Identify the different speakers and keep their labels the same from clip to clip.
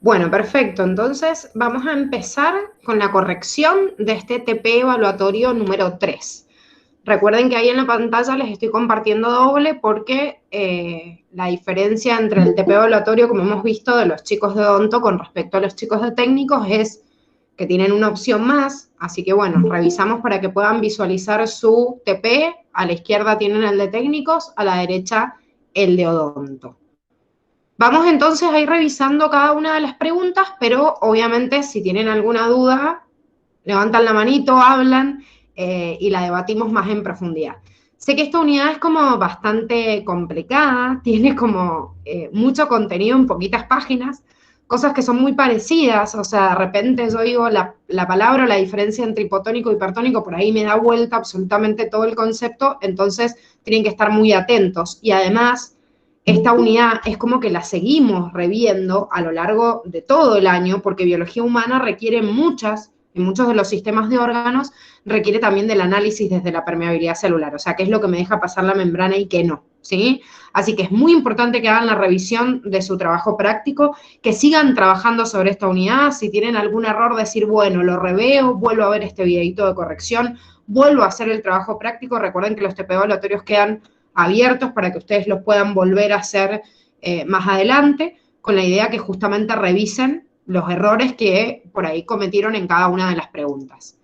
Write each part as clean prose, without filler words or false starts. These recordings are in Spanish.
Speaker 1: Bueno, perfecto. Entonces vamos a empezar con la corrección de este TP evaluatorio número 3. Recuerden que ahí en la pantalla les estoy compartiendo doble porque la diferencia entre el TP evaluatorio, como hemos visto, de los chicos de odonto con respecto a los chicos de técnicos es que tienen una opción más. Así que bueno, revisamos para que puedan visualizar su TP. A la izquierda tienen el de técnicos, a la derecha el de odonto. Vamos entonces a ir revisando cada una de las preguntas, pero obviamente si tienen alguna duda, levantan la manito, hablan y la debatimos más en profundidad. Sé que esta unidad es como bastante complicada, tiene como mucho contenido en poquitas páginas, cosas que son muy parecidas, o sea, de repente yo digo la palabra o la diferencia entre hipotónico y hipertónico, por ahí me da vuelta absolutamente todo el concepto, entonces tienen que estar muy atentos. Y además, esta unidad es como que la seguimos reviendo a lo largo de todo el año, porque biología humana requiere en muchos de los sistemas de órganos, requiere también del análisis desde la permeabilidad celular, o sea, qué es lo que me deja pasar la membrana y qué no, ¿sí? Así que es muy importante que hagan la revisión de su trabajo práctico, que sigan trabajando sobre esta unidad, si tienen algún error, decir, bueno, lo reveo, vuelvo a ver este videito de corrección, vuelvo a hacer el trabajo práctico, recuerden que los TP evaluatorios quedan abiertos para que ustedes los puedan volver a hacer más adelante, con la idea que justamente revisen los errores que por ahí cometieron en cada una de las preguntas.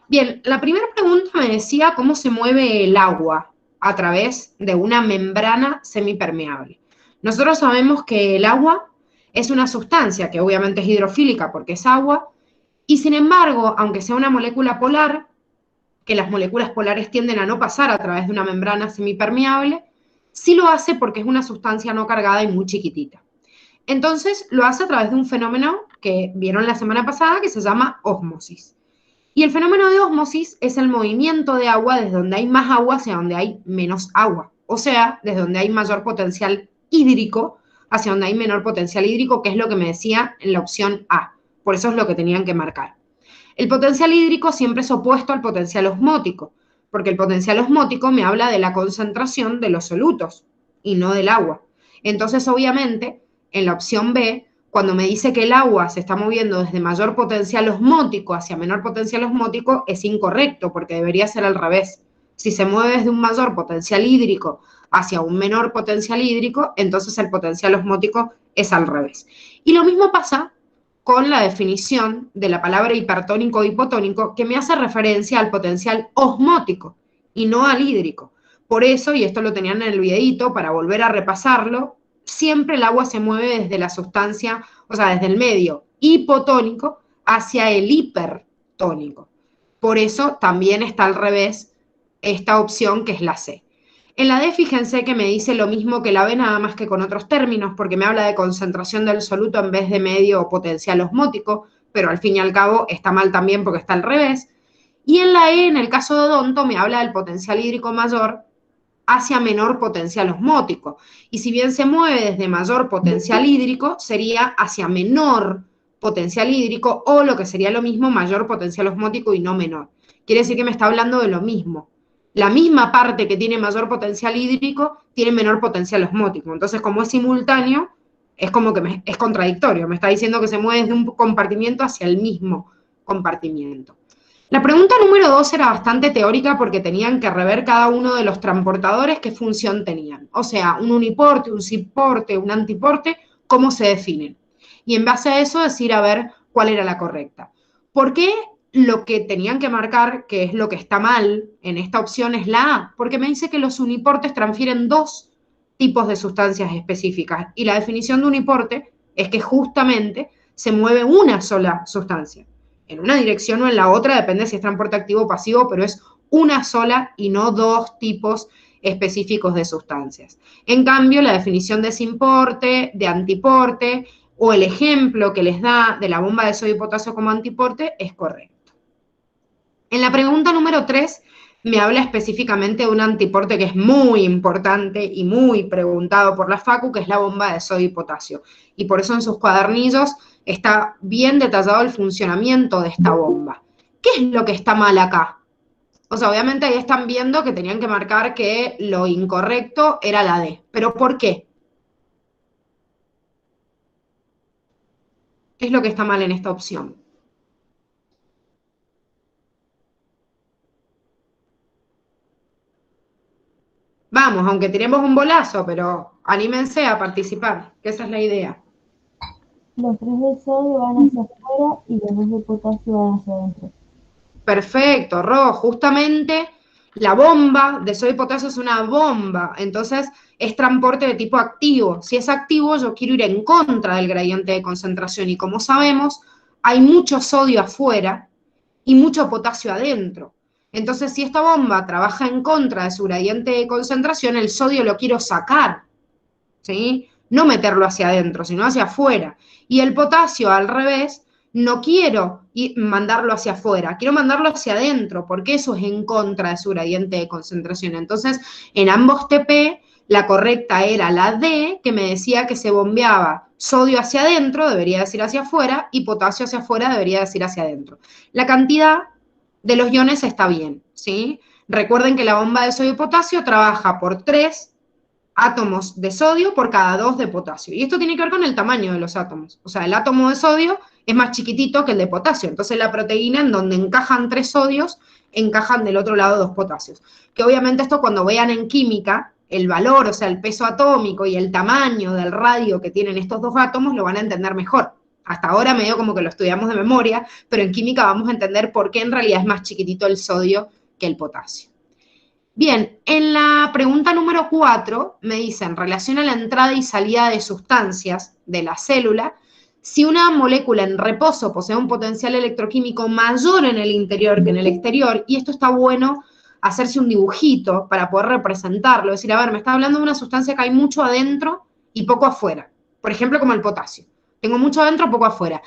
Speaker 1: Bien, la primera pregunta me decía cómo se mueve el agua a través de una membrana semipermeable. Nosotros sabemos que el agua es una sustancia que obviamente es hidrofílica porque es agua, y sin embargo, aunque sea una molécula polar, que las moléculas polares tienden a no pasar a través de una membrana semipermeable, sí lo hace porque es una sustancia no cargada y muy chiquitita. Entonces lo hace a través de un fenómeno que vieron la semana pasada que se llama ósmosis. Y el fenómeno de ósmosis es el movimiento de agua desde donde hay más agua hacia donde hay menos agua. O sea, desde donde hay mayor potencial hídrico hacia donde hay menor potencial hídrico, que es lo que me decía en la opción A. Por eso es lo que tenían que marcar. El potencial hídrico siempre es opuesto al potencial osmótico, porque el potencial osmótico me habla de la concentración de los solutos y no del agua. Entonces, obviamente, en la opción B, cuando me dice que el agua se está moviendo desde mayor potencial osmótico hacia menor potencial osmótico, es incorrecto, porque debería ser al revés. Si se mueve desde un mayor potencial hídrico hacia un menor potencial hídrico, entonces el potencial osmótico es al revés. Y lo mismo pasa con la definición de la palabra hipertónico o hipotónico, que me hace referencia al potencial osmótico y no al hídrico. Por eso, y esto lo tenían en el videito para volver a repasarlo, siempre el agua se mueve desde la sustancia, o sea, desde el medio hipotónico hacia el hipertónico. Por eso también está al revés esta opción que es la C. En la D, fíjense que me dice lo mismo que la B, nada más que con otros términos, porque me habla de concentración del soluto en vez de medio o potencial osmótico, pero al fin y al cabo está mal también porque está al revés. Y en la E, en el caso de odonto, me habla del potencial hídrico mayor hacia menor potencial osmótico. Y si bien se mueve desde mayor potencial hídrico, sería hacia menor potencial hídrico o lo que sería lo mismo, mayor potencial osmótico y no menor. Quiere decir que me está hablando de lo mismo. La misma parte que tiene mayor potencial hídrico tiene menor potencial osmótico. Entonces, como es simultáneo, es como que es contradictorio. Me está diciendo que se mueve desde un compartimiento hacia el mismo compartimiento. La pregunta número 2 era bastante teórica porque tenían que rever cada uno de los transportadores qué función tenían. O sea, un uniporte, un ciporte, un antiporte, cómo se definen. Y en base a eso decir a ver cuál era la correcta. ¿Por qué lo que tenían que marcar, que es lo que está mal en esta opción, es la A? Porque me dice que los uniportes transfieren dos tipos de sustancias específicas. Y la definición de uniporte es que justamente se mueve una sola sustancia en una dirección o en la otra, depende si es transporte activo o pasivo, pero es una sola y no dos tipos específicos de sustancias. En cambio, la definición de simporte, de antiporte o el ejemplo que les da de la bomba de sodio y potasio como antiporte es correcto. En la pregunta número 3 me habla específicamente de un antiporte que es muy importante y muy preguntado por la Facu, que es la bomba de sodio y potasio. Y por eso en sus cuadernillos está bien detallado el funcionamiento de esta bomba. ¿Qué es lo que está mal acá? O sea, obviamente ahí están viendo que tenían que marcar que lo incorrecto era la D. ¿Pero por qué? ¿Qué es lo que está mal en esta opción? Vamos, aunque tiremos un bolazo, pero anímense a participar, que esa es la idea.
Speaker 2: Los 3 de sodio van hacia afuera y los 2 de potasio van hacia adentro.
Speaker 1: Perfecto, Ro, justamente la bomba de sodio y potasio es una bomba, entonces es transporte de tipo activo. Si es activo, yo quiero ir en contra del gradiente de concentración y como sabemos, hay mucho sodio afuera y mucho potasio adentro. Entonces, si esta bomba trabaja en contra de su gradiente de concentración, el sodio lo quiero sacar, ¿sí? No meterlo hacia adentro, sino hacia afuera. Y el potasio, al revés, no quiero mandarlo hacia afuera, quiero mandarlo hacia adentro, porque eso es en contra de su gradiente de concentración. Entonces, en ambos TP, la correcta era la D, que me decía que se bombeaba sodio hacia adentro, debería decir hacia afuera, y potasio hacia afuera, debería decir hacia adentro. La cantidad de los iones está bien, ¿sí? Recuerden que la bomba de sodio y potasio trabaja por 3 átomos de sodio por cada 2 de potasio. Y esto tiene que ver con el tamaño de los átomos. O sea, el átomo de sodio es más chiquitito que el de potasio. Entonces la proteína en donde encajan 3 sodios, encajan del otro lado 2 potasios. Que obviamente esto cuando vean en química, el valor, o sea, el peso atómico y el tamaño del radio que tienen estos dos átomos, lo van a entender mejor. Hasta ahora medio como que lo estudiamos de memoria, pero en química vamos a entender por qué en realidad es más chiquitito el sodio que el potasio. Bien, en la pregunta número 4 me dice, en relación a la entrada y salida de sustancias de la célula, si una molécula en reposo posee un potencial electroquímico mayor en el interior que en el exterior, y esto está bueno hacerse un dibujito para poder representarlo, es decir, a ver, me está hablando de una sustancia que hay mucho adentro y poco afuera, por ejemplo, como el potasio. Tengo mucho adentro, poco afuera.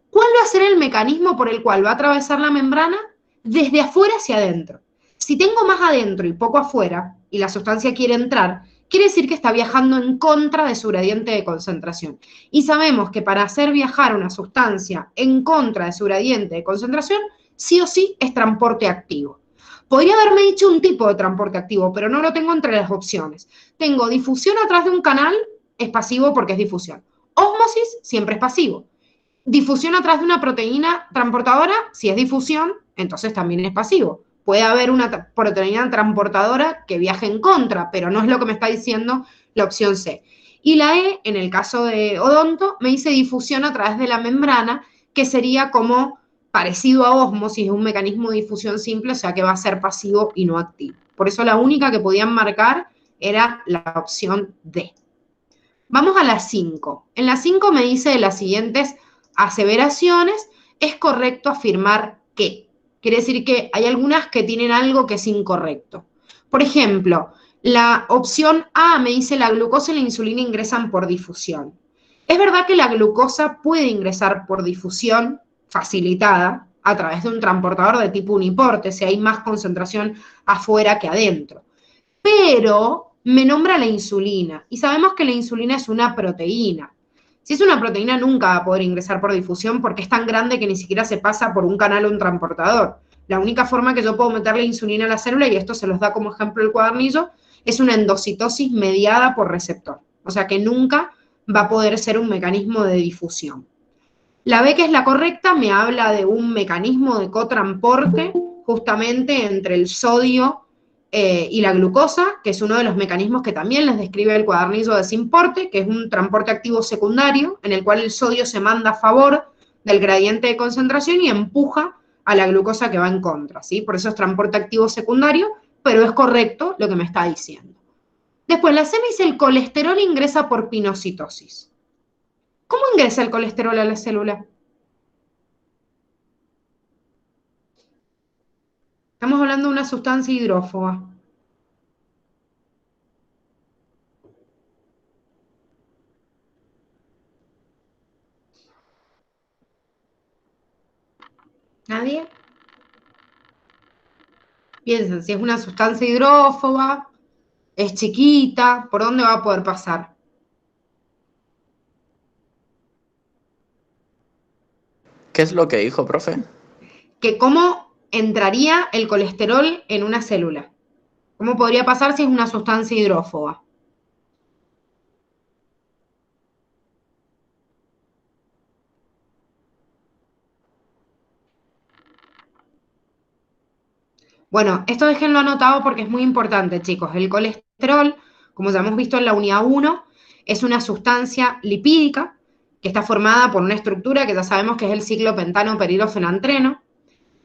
Speaker 1: ¿Cuál va a ser el mecanismo por el cual va a atravesar la membrana desde afuera hacia adentro? Si tengo más adentro y poco afuera, y la sustancia quiere entrar, quiere decir que está viajando en contra de su gradiente de concentración. Y sabemos que para hacer viajar una sustancia en contra de su gradiente de concentración, sí o sí es transporte activo. Podría haberme dicho un tipo de transporte activo, pero no lo tengo entre las opciones. Tengo difusión a través de un canal, es pasivo porque es difusión. Ósmosis, siempre es pasivo. Difusión a través de una proteína transportadora, si es difusión, entonces también es pasivo. Puede haber una proteína transportadora que viaje en contra, pero no es lo que me está diciendo la opción C. Y la E, en el caso de odonto, me dice difusión a través de la membrana, que sería como parecido a ósmosis, un mecanismo de difusión simple, o sea que va a ser pasivo y no activo. Por eso la única que podían marcar era la opción D. Vamos a la 5. En la 5 me dice de las siguientes aseveraciones, es correcto afirmar que. Quiere decir que hay algunas que tienen algo que es incorrecto. Por ejemplo, la opción A me dice la glucosa y la insulina ingresan por difusión. Es verdad que la glucosa puede ingresar por difusión facilitada a través de un transportador de tipo uniporte, si hay más concentración afuera que adentro, pero me nombra la insulina y sabemos que la insulina es una proteína. Si es una proteína nunca va a poder ingresar por difusión porque es tan grande que ni siquiera se pasa por un canal o un transportador. La única forma que yo puedo meterle insulina a la célula, y esto se los da como ejemplo el cuadernillo, es una endocitosis mediada por receptor. O sea que nunca va a poder ser un mecanismo de difusión. La B, que es la correcta, me habla de un mecanismo de cotransporte justamente entre el sodio y la glucosa, que es uno de los mecanismos que también les describe el cuadernillo de Simporte, que es un transporte activo secundario, en el cual el sodio se manda a favor del gradiente de concentración y empuja a la glucosa que va en contra, ¿sí? Por eso es transporte activo secundario, pero es correcto lo que me está diciendo. Después, la C me dice el colesterol ingresa por pinocitosis. ¿Cómo ingresa el colesterol a la célula? Estamos hablando de una sustancia hidrófoba. ¿Nadie? Piensen, si es una sustancia hidrófoba, es chiquita, ¿por dónde va a poder pasar?
Speaker 3: ¿Qué es lo que dijo, profe?
Speaker 1: Que ¿cómo entraría el colesterol en una célula? ¿Cómo podría pasar si es una sustancia hidrófoba? Bueno, esto déjenlo anotado porque es muy importante, chicos. El colesterol, como ya hemos visto en la unidad 1, es una sustancia lipídica que está formada por una estructura que ya sabemos que es el ciclopentano peridofenantreno.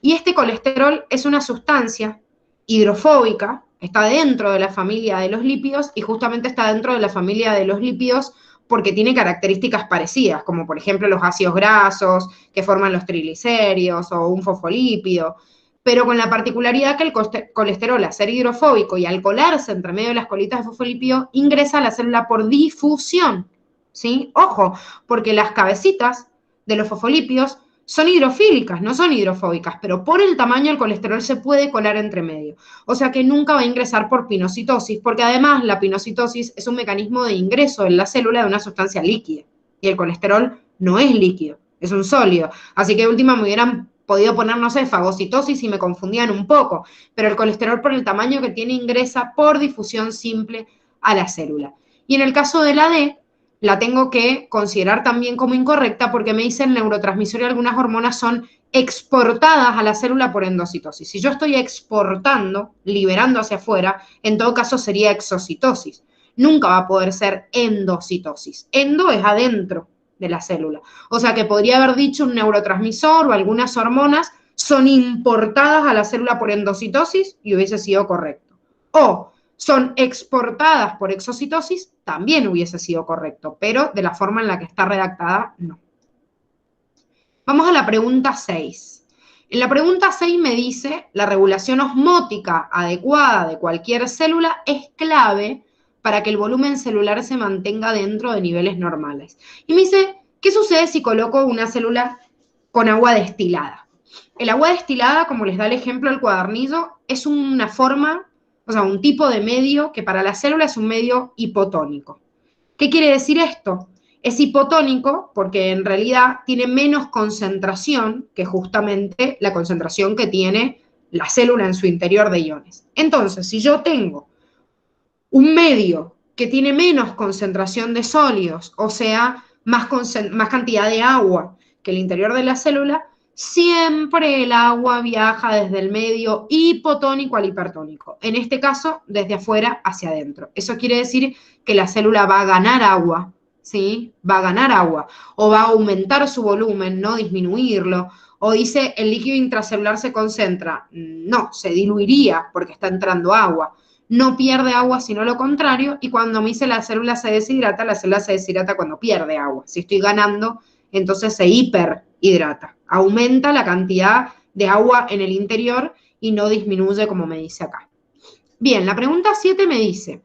Speaker 1: Y este colesterol es una sustancia hidrofóbica, está dentro de la familia de los lípidos y justamente está dentro de la familia de los lípidos porque tiene características parecidas, como por ejemplo los ácidos grasos que forman los triglicéridos o un fosfolípido, pero con la particularidad que el colesterol, al ser hidrofóbico y al colarse entre medio de las colitas de fosfolípido, ingresa a la célula por difusión, ¿sí? Ojo, porque las cabecitas de los fosfolípidos son hidrofílicas, no son hidrofóbicas, pero por el tamaño el colesterol se puede colar entre medio. O sea que nunca va a ingresar por pinocitosis, porque además la pinocitosis es un mecanismo de ingreso en la célula de una sustancia líquida. Y el colesterol no es líquido, es un sólido. Así que de última me hubieran podido poner, no sé, fagocitosis y me confundían un poco. Pero el colesterol por el tamaño que tiene ingresa por difusión simple a la célula. Y en el caso de la D, la tengo que considerar también como incorrecta porque me dice el neurotransmisor y algunas hormonas son exportadas a la célula por endocitosis. Si yo estoy exportando, liberando hacia afuera, en todo caso sería exocitosis. Nunca va a poder ser endocitosis. Endo es adentro de la célula. O sea que podría haber dicho un neurotransmisor o algunas hormonas son importadas a la célula por endocitosis y hubiese sido correcto. O son exportadas por exocitosis, también hubiese sido correcto, pero de la forma en la que está redactada, no. Vamos a la pregunta 6. En la pregunta 6 me dice, la regulación osmótica adecuada de cualquier célula es clave para que el volumen celular se mantenga dentro de niveles normales. Y me dice, ¿qué sucede si coloco una célula con agua destilada? El agua destilada, como les da el ejemplo el cuadernillo, es una forma, o sea, un tipo de medio que para la célula es un medio hipotónico. ¿Qué quiere decir esto? Es hipotónico porque en realidad tiene menos concentración que justamente la concentración que tiene la célula en su interior de iones. Entonces, si yo tengo un medio que tiene menos concentración de sólidos, o sea, más cantidad de agua que el interior de la célula, siempre el agua viaja desde el medio hipotónico al hipertónico. En este caso, desde afuera hacia adentro. Eso quiere decir que la célula va a ganar agua, ¿sí? Va a ganar agua, o va a aumentar su volumen, no disminuirlo. O dice, el líquido intracelular se concentra. No, se diluiría porque está entrando agua. No pierde agua, sino lo contrario, y cuando me dice la célula se deshidrata cuando pierde agua. Si estoy ganando, entonces se hiperhidrata. Aumenta la cantidad de agua en el interior y no disminuye como me dice acá. Bien, la pregunta 7 me dice,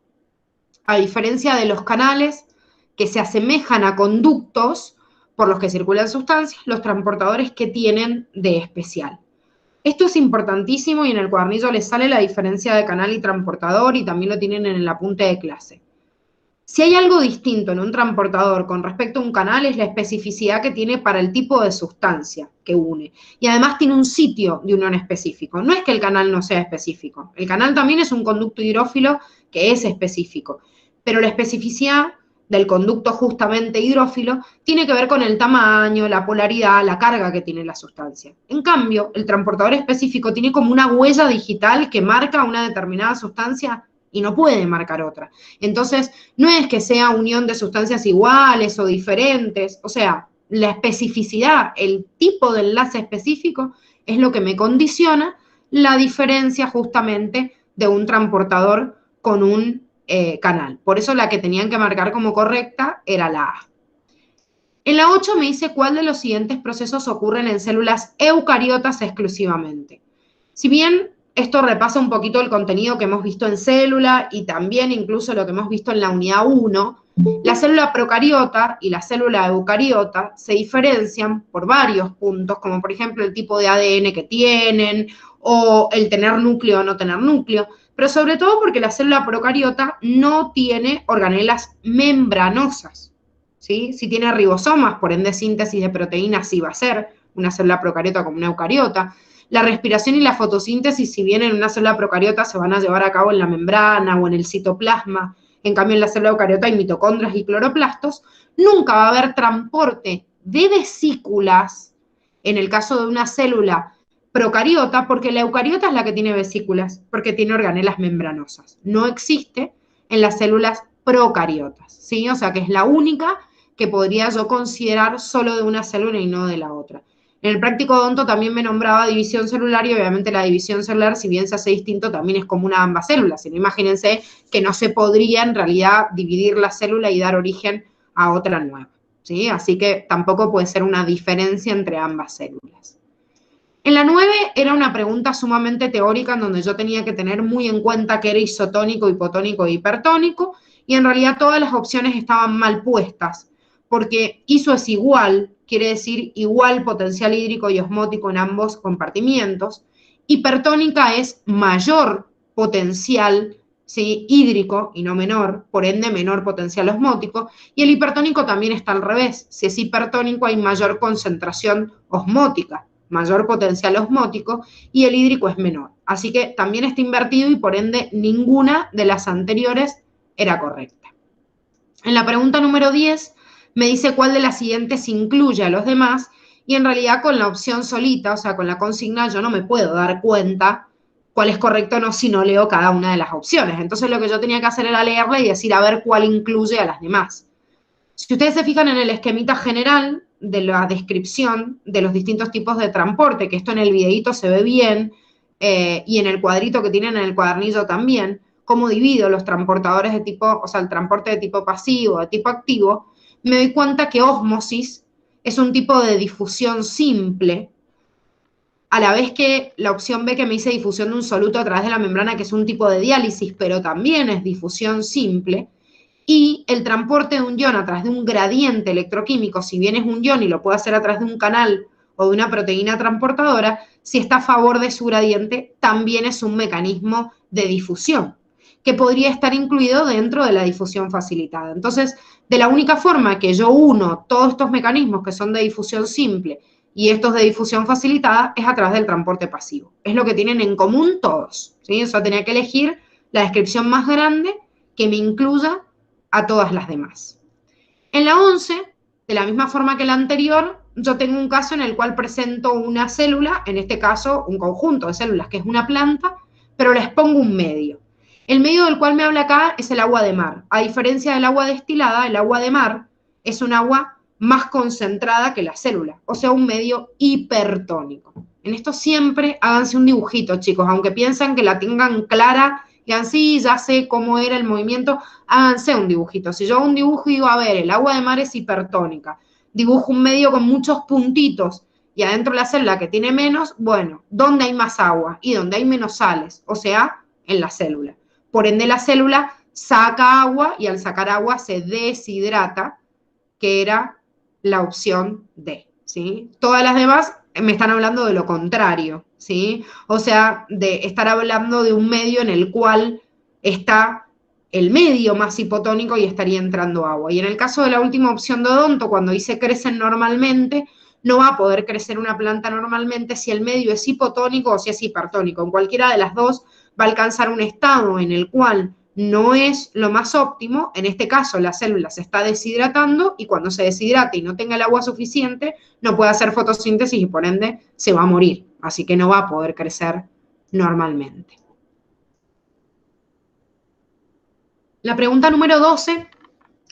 Speaker 1: a diferencia de los canales que se asemejan a conductos por los que circulan sustancias, los transportadores que tienen de especial. Esto es importantísimo y en el cuadernillo les sale la diferencia de canal y transportador y también lo tienen en el apunte de clase. Si hay algo distinto en un transportador con respecto a un canal es la especificidad que tiene para el tipo de sustancia que une. Y además tiene un sitio de unión específico. No es que el canal no sea específico. El canal también es un conducto hidrófilo que es específico. Pero la especificidad del conducto justamente hidrófilo tiene que ver con el tamaño, la polaridad, la carga que tiene la sustancia. En cambio, el transportador específico tiene como una huella digital que marca una determinada sustancia y no puede marcar otra. Entonces, no es que sea unión de sustancias iguales o diferentes, o sea, la especificidad, el tipo de enlace específico es lo que me condiciona la diferencia justamente de un transportador con un canal. Por eso la que tenían que marcar como correcta era la A. En la 8 me dice cuál de los siguientes procesos ocurren en células eucariotas exclusivamente. Si bien esto repasa un poquito el contenido que hemos visto en célula y también incluso lo que hemos visto en la unidad 1, la célula procariota y la célula eucariota se diferencian por varios puntos, como por ejemplo el tipo de ADN que tienen o el tener núcleo o no tener núcleo, pero sobre todo porque la célula procariota no tiene organelas membranosas, ¿sí? Si tiene ribosomas, por ende síntesis de proteínas sí va a ser una célula procariota como una eucariota. La respiración y la fotosíntesis, si bien en una célula procariota se van a llevar a cabo en la membrana o en el citoplasma, en cambio en la célula eucariota hay mitocondrias y cloroplastos, nunca va a haber transporte de vesículas, en el caso de una célula procariota, porque la eucariota es la que tiene vesículas, porque tiene organelas membranosas. No existe en las células procariotas, ¿sí? O sea que es la única que podría yo considerar solo de una célula y no de la otra. En el práctico odonto también me nombraba división celular y obviamente la división celular, si bien se hace distinto, también es común a ambas células. Sino imagínense que no se podría en realidad dividir la célula y dar origen a otra nueva, ¿sí? Así que tampoco puede ser una diferencia entre ambas células. En la 9 era una pregunta sumamente teórica en donde yo tenía que tener muy en cuenta que era isotónico, hipotónico e hipertónico, y en realidad todas las opciones estaban mal puestas, porque iso es igual, quiere decir igual potencial hídrico y osmótico en ambos compartimientos. Hipertónica es mayor potencial, ¿sí?, hídrico y no menor, por ende menor potencial osmótico, y el hipertónico también está al revés. Si es hipertónico hay mayor concentración osmótica, mayor potencial osmótico, y el hídrico es menor. Así que también está invertido y por ende ninguna de las anteriores era correcta. En la pregunta número 10 me dice cuál de las siguientes incluye a los demás, y en realidad con la opción solita, o sea, con la consigna, yo no me puedo dar cuenta cuál es correcto o no si no leo cada una de las opciones. Entonces lo que yo tenía que hacer era leerla y decir a ver cuál incluye a las demás. Si ustedes se fijan en el esquemita general de la descripción de los distintos tipos de transporte, que esto en el videíto se ve bien, y en el cuadrito que tienen en el cuadernillo también, cómo divido los transportadores de tipo, o sea, el transporte de tipo pasivo, de tipo activo, me doy cuenta que ósmosis es un tipo de difusión simple, a la vez que la opción B que me dice difusión de un soluto a través de la membrana, que es un tipo de diálisis, pero también es difusión simple, y el transporte de un ion a través de un gradiente electroquímico, si bien es un ion y lo puede hacer a través de un canal o de una proteína transportadora, si está a favor de su gradiente, también es un mecanismo de difusión, que podría estar incluido dentro de la difusión facilitada. Entonces, de la única forma que yo uno todos estos mecanismos que son de difusión simple y estos de difusión facilitada es a través del transporte pasivo. Es lo que tienen en común todos, ¿sí? O sea, tenía que elegir la descripción más grande que me incluya a todas las demás. En la 11, de la misma forma que la anterior, yo tengo un caso en el cual presento una célula, en este caso un conjunto de células que es una planta, pero les pongo un medio. El medio del cual me habla acá es el agua de mar. A diferencia del agua destilada, el agua de mar es un agua más concentrada que la célula, o sea, un medio hipertónico. En esto siempre háganse un dibujito, chicos, aunque piensen que la tengan clara, y así ya sé cómo era el movimiento, háganse un dibujito. Si yo hago un dibujo y digo, a ver, el agua de mar es hipertónica, dibujo un medio con muchos puntitos y adentro la célula que tiene menos, bueno, ¿dónde hay más agua? Y donde hay menos sales, o sea, en la célula. Por ende, la célula saca agua y al sacar agua se deshidrata, que era la opción D, ¿sí? Todas las demás me están hablando de lo contrario, ¿sí? O sea, de estar hablando de un medio en el cual está el medio más hipotónico y estaría entrando agua. Y en el caso de la última opción de odonto, cuando dice crecen normalmente, no va a poder crecer una planta normalmente si el medio es hipotónico o si es hipertónico. En cualquiera de las dos va a alcanzar un estado en el cual no es lo más óptimo. En este caso, la célula se está deshidratando y cuando se deshidrate y no tenga el agua suficiente, no puede hacer fotosíntesis y por ende se va a morir. Así que no va a poder crecer normalmente. La pregunta número 12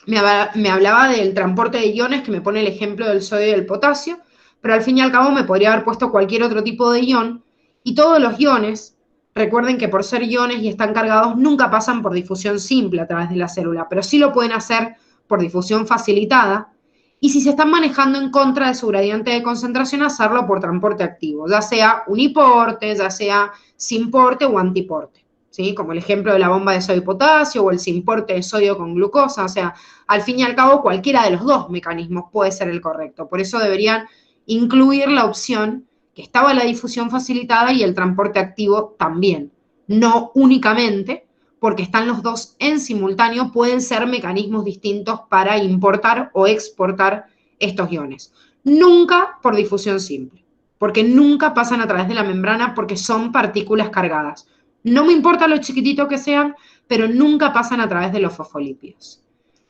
Speaker 1: me hablaba del transporte de iones, que me pone el ejemplo del sodio y del potasio, pero al fin y al cabo me podría haber puesto cualquier otro tipo de ion, y todos los iones, recuerden que por ser iones y están cargados, nunca pasan por difusión simple a través de la célula, pero sí lo pueden hacer por difusión facilitada, y si se están manejando en contra de su gradiente de concentración, hacerlo por transporte activo, ya sea uniporte, ya sea simporte o antiporte, ¿sí? Como el ejemplo de la bomba de sodio y potasio o el simporte de sodio con glucosa. O sea, al fin y al cabo, cualquiera de los dos mecanismos puede ser el correcto. Por eso deberían incluir la opción que estaba la difusión facilitada y el transporte activo también. No únicamente, porque están los dos en simultáneo, pueden ser mecanismos distintos para importar o exportar estos iones. Nunca por difusión simple, porque nunca pasan a través de la membrana porque son partículas cargadas. No me importa lo chiquitito que sean, pero nunca pasan a través de los fosfolípidos.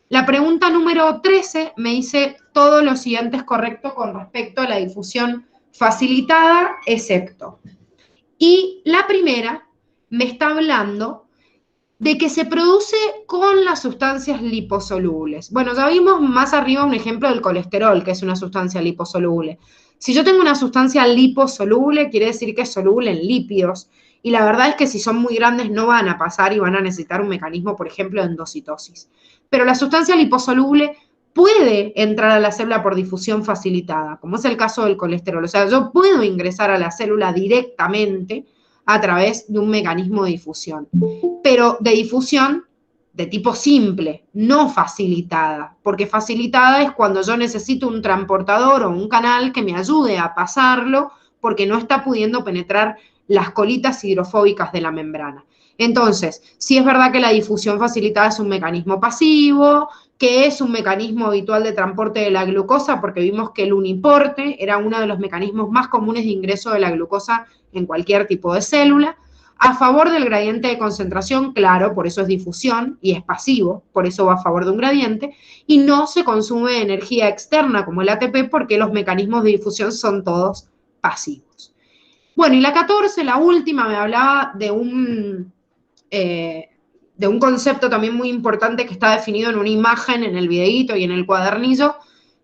Speaker 1: La pregunta número 13 me dice todo lo siguiente es correcto con respecto a la difusión facilitada, excepto. Y la primera me está hablando de que se produce con las sustancias liposolubles. Bueno, ya vimos más arriba un ejemplo del colesterol, que es una sustancia liposoluble. Si yo tengo una sustancia liposoluble, quiere decir que es soluble en lípidos, y la verdad es que si son muy grandes no van a pasar y van a necesitar un mecanismo, por ejemplo, de endocitosis. Pero la sustancia liposoluble puede entrar a la célula por difusión facilitada, como es el caso del colesterol. O sea, yo puedo ingresar a la célula directamente a través de un mecanismo de difusión, pero de difusión de tipo simple, no facilitada, porque facilitada es cuando yo necesito un transportador o un canal que me ayude a pasarlo porque no está pudiendo penetrar las colitas hidrofóbicas de la membrana. Entonces, sí es verdad que la difusión facilitada es un mecanismo pasivo, que es un mecanismo habitual de transporte de la glucosa, porque vimos que el uniporte era uno de los mecanismos más comunes de ingreso de la glucosa en cualquier tipo de célula. A favor del gradiente de concentración, claro, por eso es difusión y es pasivo, por eso va a favor de un gradiente, y no se consume energía externa como el ATP porque los mecanismos de difusión son todos pasivos. Bueno, y la 14, la última, me hablaba de un concepto también muy importante que está definido en una imagen, en el videíto y en el cuadernillo,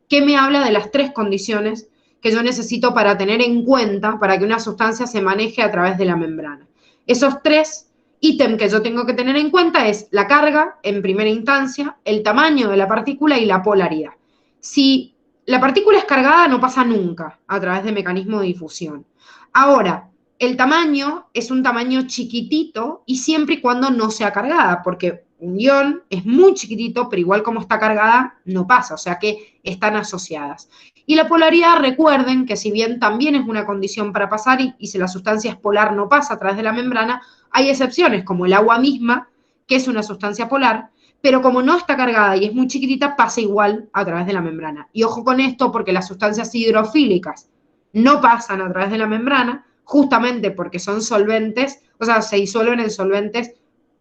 Speaker 1: que me habla de las 3 condiciones que yo necesito para tener en cuenta para que una sustancia se maneje a través de la membrana. Esos 3 ítems que yo tengo que tener en cuenta es la carga, en primera instancia, el tamaño de la partícula y la polaridad. Si la partícula es cargada, no pasa nunca a través de mecanismo de difusión. Ahora, el tamaño es un tamaño chiquitito y siempre y cuando no sea cargada, porque un ion es muy chiquitito, pero igual como está cargada, no pasa, o sea que están asociadas. Y la polaridad, recuerden que si bien también es una condición para pasar y si la sustancia es polar no pasa a través de la membrana, hay excepciones, como el agua misma, que es una sustancia polar, pero como no está cargada y es muy chiquitita, pasa igual a través de la membrana. Y ojo con esto, porque las sustancias hidrofílicas no pasan a través de la membrana, justamente porque son solventes, o sea, se disuelven en solventes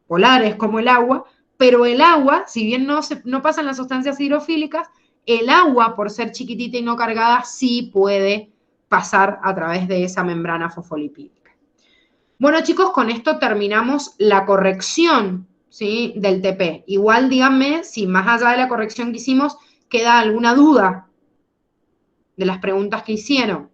Speaker 1: polares como el agua, pero el agua, si bien no pasan las sustancias hidrofílicas, el agua, por ser chiquitita y no cargada, sí puede pasar a través de esa membrana fosfolipídica. Bueno, chicos, con esto terminamos la corrección, ¿sí?, del TP. Igual díganme si más allá de la corrección que hicimos queda alguna duda de las preguntas que hicieron.